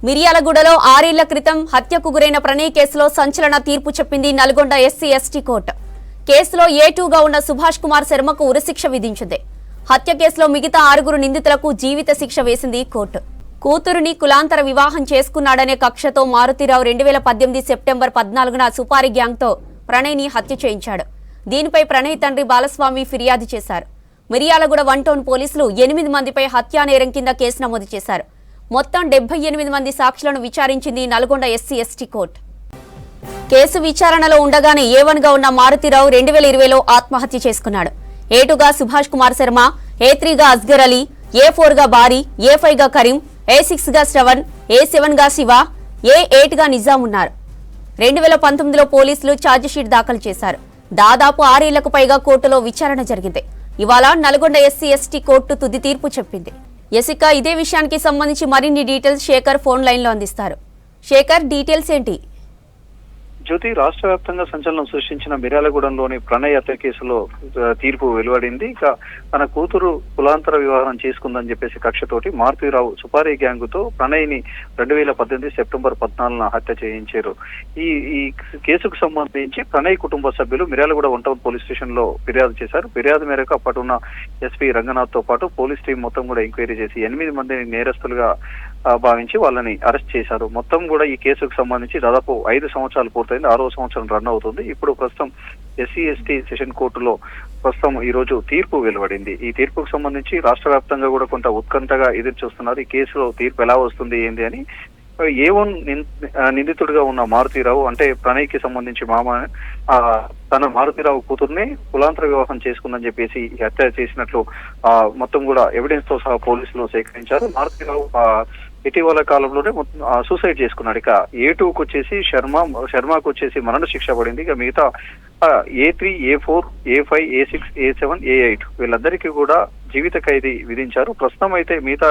మిర్యాలగూడలో 6 ఏళ్ల క్రితం హత్యకు గురైన ప్రణయ్ కేసులో సంచలన తీర్పు చెప్పింది నల్గొండ ఎస్సీ ఎస్టీ కోర్టు. కేసులో A2గా ఉన్న సుభాష్ కుమార్ శర్మకు ఉరిశిక్ష విధించింది. హత్య కేసులో మిగతా 6 నిందితులకు జీవిత శిక్ష వేసింది కోర్టు. కూతురుని కులాంతర వివాహం చేసుకున్నాడనే కక్షతో మారుతిరావు 2018 సెప్టెంబర్ 14న సుపారీ గ్యాంగ్తో ప్రణయ్ని హత్య చేయించాడు. దీనిపై ప్రణయ్ తండ్రి బాలస్వామి ఫిర్యాదు చేశారు. మిర్యాలగూడ 1 టౌన్ పోలీసులు 8 మందిపై హత్యా నేరం కింద కేసు నమోదు చేశారు. మొత్తం 78 మంది సాక్షులను విచారించింది నల్గొండ ఎస్సీ ఎస్టీ కోర్టు. కేసు విచారణలో ఉండగానే A1గా ఉన్న మారుతిరావు 2020లో ఆత్మహత్య చేసుకున్నాడు. A2గా సుభాష్ కుమార్ శర్మ, A3గా అస్గర్ అలీ, A4గా బారీ, A5గా కరీం, A6గా శ్రవణ్, A7గా శివ, A8గా నిజాం ఉన్నారు. 2019లో పోలీసులు ఛార్జిషీట్ దాఖలు చేశారు. దాదాపు 6 ఏళ్లకు పైగా కోర్టులో విచారణ జరిగింది. ఇవాళ నల్గొండ ఎస్సీ ఎస్టీ కోర్టు తుది తీర్పు చెప్పింది. యసిక, ఇదే విషయానికి సంబంధించి మరిన్ని డీటెయిల్స్ శేఖర్ ఫోన్ లైన్ లో అందిస్తారు. శేఖర్, డీటెయిల్స్ ఏంటి? జ్యోతి, రాష్ట్ర వ్యాప్తంగా సంచలనం సృష్టించిన మిర్యాలగూడెంలోని ప్రణయ్ హత్య కేసులో తీర్పు వెలువడింది. ఇక తన కూతురు కులాంతర వివాహం చేసుకుందని చెప్పేసి కక్షతోటి మారుతిరావు సుపారీ గ్యాంగుతో ప్రణయ్ ని 2018 సెప్టెంబర్ 14న హత్య చేయించారు. ఈ కేసుకు సంబంధించి ప్రణయ్ కుటుంబ సభ్యులు మిర్యాలగూడ 1 టౌన్ పోలీస్ స్టేషన్ లో ఫిర్యాదు చేశారు. ఫిర్యాదు మేరకు అప్పటున్న ఎస్పీ రంగనాథ్ తో పాటు పోలీస్ టీం మొత్తం కూడా ఎంక్వైరీ చేసి 8 మందిని నేరస్తులుగా భావించి వాళ్ళని అరెస్ట్ చేశారు. మొత్తం కూడా ఈ కేసుకు సంబంధించి దాదాపు 5 సంవత్సరాలు పూర్తయింది. 6వ సంవత్సరం రన్ అవుతుంది. ఇప్పుడు ప్రస్తుతం ఎస్సీ ఎస్టీ సెషన్ కోర్టులో ప్రస్తుతం ఈ రోజు తీర్పు వెలువడింది. ఈ తీర్పుకు సంబంధించి రాష్ట్ర వ్యాప్తంగా కూడా కొంత ఉత్కంఠగా ఎదురు చూస్తున్నారు. ఈ కేసులో తీర్పు ఎలా వస్తుంది ఏంది అని. A1 నిందితుడిగా ఉన్న మారుతిరావు, అంటే ప్రణయ్ కి సంబంధించి మామ, తన మారుతిరావు కూతుర్ని కులాంతర వివాహం చేసుకుందని చెప్పేసి హత్య చేసినట్లు మొత్తం కూడా ఎవిడెన్స్ తో సహా పోలీసులు సేకరించారు. మారుతిరావు ఇటీవల కాలంలోనే సూసైడ్ చేసుకున్నాడు. ఇక A2కు వచ్చేసి శర్మకు వచ్చేసి మరణ శిక్ష పడింది. ఇక మిగతా A3, A4, A5, A6, A7, A8 వీళ్ళందరికీ కూడా జీవిత ఖైదీ విధించారు. ప్రస్తుతం అయితే మిగతా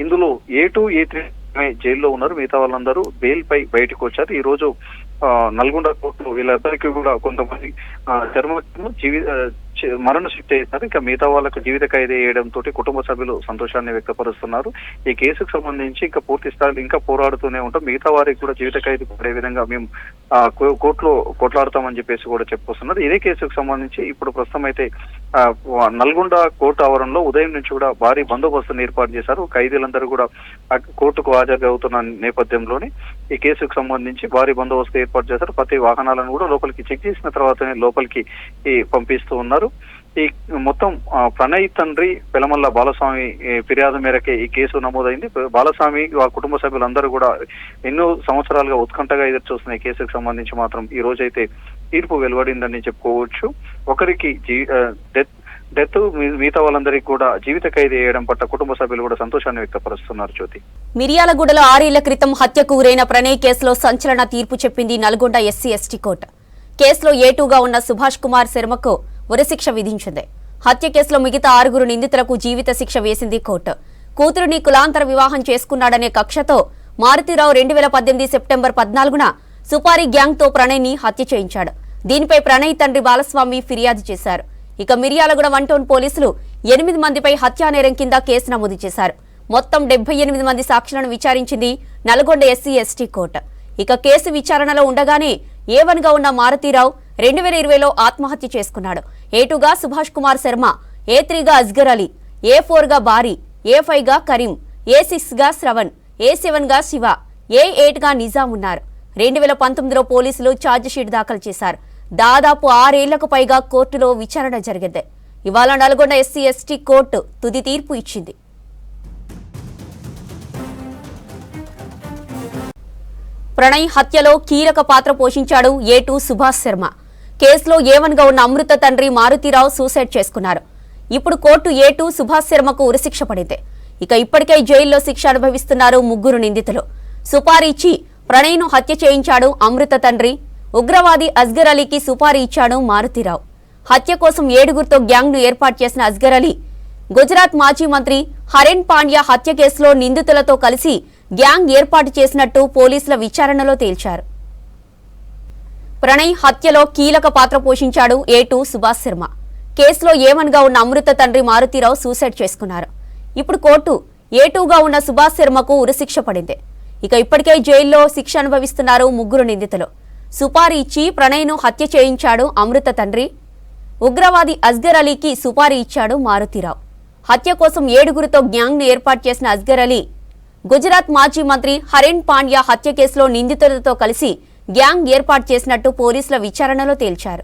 ఇందులో A2, A3 జైల్లో ఉన్నారు. మిగతా వాళ్ళందరూ బెయిల్ పై బయటకు వచ్చారు. ఈ రోజు నల్గొండ కోర్టు వీళ్ళందరికీ కూడా కొంతమంది మరణ శిక్ష చేశారు. ఇక మిగతా వాళ్ళకు జీవిత ఖైదీ వేయడంతో కుటుంబ సభ్యులు సంతోషాన్ని వ్యక్తపరుస్తున్నారు. ఈ కేసుకు సంబంధించి ఇంకా పూర్తి స్థాయిలో ఇంకా పోరాడుతూనే ఉంటాం. మిగతా వారికి కూడా జీవిత ఖైదీ పడే విధంగా మేము కోర్టులో కొట్లాడతామని చెప్పేసి కూడా చెప్పుకొస్తున్నారు. ఇదే కేసుకు సంబంధించి ఇప్పుడు ప్రస్తుతం అయితే నల్గొండ కోర్టు ఆవరణలో ఉదయం నుంచి కూడా భారీ బందోబస్తును ఏర్పాటు చేశారు. ఖైదీలందరూ కూడా కోర్టుకు హాజరవుతున్న నేపథ్యంలోనే ఈ కేసుకు సంబంధించి భారీ బందోబస్తు ఏర్పాటు చేశారు. ప్రతి వాహనాలను కూడా లోపలికి చెక్ చేసిన తర్వాతనే లోపలికి పంపిస్తూ ఉన్నారు. ఈ మొత్తం ప్రణయ్ తండ్రి పెలమల్ల బాలస్వామి ఫిర్యాదు మేరకే ఈ కేసు నమోదైంది. బాలస్వామి కుటుంబ సభ్యులందరూ కూడా ఎన్నో సంవత్సరాలుగా ఉత్కంఠగా ఎదురు చూస్తున్న ఈ కేసుకు సంబంధించి మాత్రం ఈ రోజైతే తీర్పు వెలువడిందని చెప్పుకోవచ్చు. ఒకరికి డెత్, మిగతా వాళ్ళందరికీ కూడా జీవిత ఖైదీ వేయడం పట్ల కుటుంబ సభ్యులు కూడా సంతోషాన్ని వ్యక్తపరుస్తున్నారు. జ్యోతి, మిర్యాలగూడలో 6 ఏళ్ల క్రితం హత్యకు గురైన ప్రణయ్ కేసులో సంచలన తీర్పు చెప్పింది నల్గొండ ఎస్సీ ఎస్టీ కోర్టు. కేసులో A2గా ఉన్న సుభాష్ కుమార్ శర్మకు ఉరిశిక్ష విధించింది. హత్య కేసులో మిగతా 6 నిందితులకు జీవిత శిక్ష వేసింది కోర్టు. కూతురుని కులాంతర వివాహం చేసుకున్నాడనే కక్షతో మారుతిరావు 2018 సెప్టెంబర్ 14న సుపారీ గ్యాంగ్తో ప్రణయ్ని హత్య చేయించాడు. దీనిపై ప్రణయ్ తండ్రి బాలస్వామి ఫిర్యాదు చేశారు. ఇక మిర్యాలగూడ 1 టౌన్ పోలీసులు 8 మందిపై హత్యానేరం కింద కేసు నమోదు చేశారు. మొత్తం 78 మంది సాక్షులను విచారించింది నల్గొండ ఎస్సీ ఎస్టీ కోర్టు. ఇక కేసు విచారణలో ఉండగానే A1గా ఉన్న మారుతిరావు 2020లో ఆత్మహత్య చేసుకున్నాడు. A2గా సుభాష్ కుమార్ శర్మ, A3గా అస్గర్ అలీ, A4గా బారీ, A5గా కరీం, A6గా శ్రవణ్, A7గా శివ, A8గా నిజాం ఉన్నారు. 2019లో పోలీసులు ఛార్జిషీట్ దాఖలు చేశారు. దాదాపు 6 ఏళ్లకు పైగా కోర్టులో విచారణ జరిగింది. ఇవాళ నల్గొండ ఎస్సీ ఎస్టీ కోర్టు తుది తీర్పు ఇచ్చింది. ప్రణయ్ హత్యలో కీలక పాత్ర పోషించాడు A2 సుభాష్ శర్మ. కేసులో A1గా ఉన్న అమృత తండ్రి మారుతిరావు సూసైడ్ చేసుకున్నారు. ఇప్పుడు కోర్టు A2 సుభాష్ శర్మకు ఉరిశిక్ష పడింది. ఇక ఇప్పటికే జైల్లో శిక్ష అనుభవిస్తున్నారు 3 నిందితులు. సుపారీ ఇచ్చి ప్రణయ్ను హత్య చేయించాడు అమృత తండ్రి. ఉగ్రవాది అస్గర్ అలీకి సుపారీ ఇచ్చాడు మారుతిరావు. హత్య కోసం 7గురితో గ్యాంగ్ను ఏర్పాటు చేసిన అస్గర్ అలీ గుజరాత్ మాజీ మంత్రి హరెన్ పాండ్యా హత్య కేసులో నిందితులతో కలిసి గ్యాంగ్ ఏర్పాటు చేసినట్టు పోలీసుల విచారణలో తేల్చారు. ప్రణయ్ హత్యలో కీలక పాత్ర పోషించాడు A2 సుభాష్ శర్మ. కేసులో A1గా ఉన్న అమృత తండ్రి మారుతిరావు సూసైడ్ చేసుకున్నారు. ఇప్పుడు కోర్టు A2గా ఉన్న సుభాష్ శర్మకు ఉరిశిక్ష పడింది. ఇక ఇప్పటికే జైల్లో శిక్ష అనుభవిస్తున్నారు ముగ్గురు నిందితులు. సుపారీ ఇచ్చి ప్రణయ్ను హత్య చేయించాడు అమృత తండ్రి. ఉగ్రవాది అస్గర్ అలీకి సుపారీ ఇచ్చాడు మారుతీరావు. హత్య కోసం 7గురితో గ్యాంగ్ను ఏర్పాటు చేసిన అస్గర్ అలీ గుజరాత్ మాజీ మంత్రి హరెన్ పాండ్యా హత్య కేసులో నిందితులతో కలిసి గ్యాంగ్ ఏర్పాటు చేసినట్టు పోలీసుల విచారణలో తేల్చారు.